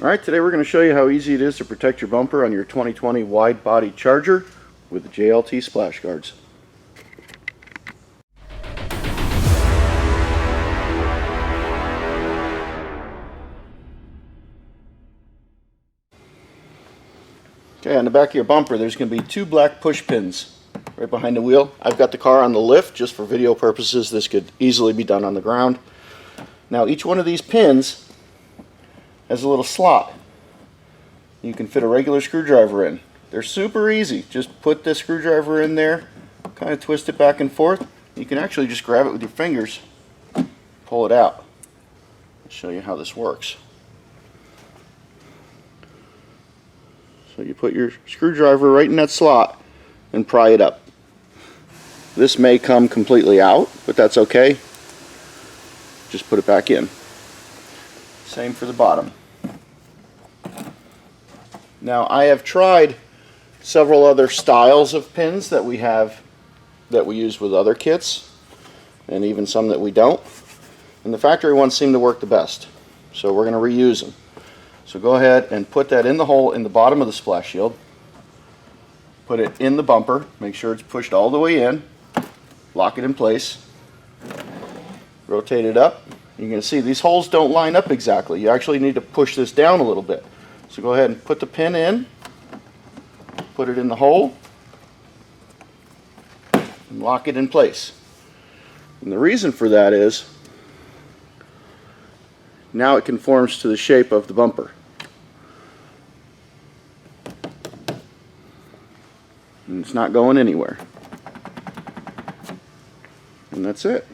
Alright, today we're going to show you how easy it is to protect your bumper on your 2020 wide body Charger with the JLT splash guards. Okay, on the back of your bumper there's going to be two black push pins right behind the wheel. I've got the car on the lift just for video purposes. This could easily be done on the ground. Now each one of these pins has a little slot. You can fit a regular screwdriver in. They're super easy. Just put the screwdriver in there, kind of twist it back and forth. You can actually just grab it with your fingers, pull it out. I'll show you how this works. So you put your screwdriver right in that slot and pry it up. This may come completely out, but that's okay. Just put it back in. Same for the bottom. Now I have tried several other styles of pins that we use with other kits, and even some that we don't. And the factory ones seem to work the best. So we're going to reuse them. So go ahead and put that in the hole in the bottom of the splash shield. Put it in the bumper. Make sure it's pushed all the way in. Lock it in place. Rotate it up. You're going to see these holes don't line up exactly. You actually need to push this down a little bit. So go ahead and put the pin in, put it in the hole, and lock it in place. And the reason for that is now it conforms to the shape of the bumper. And it's not going anywhere. And that's it.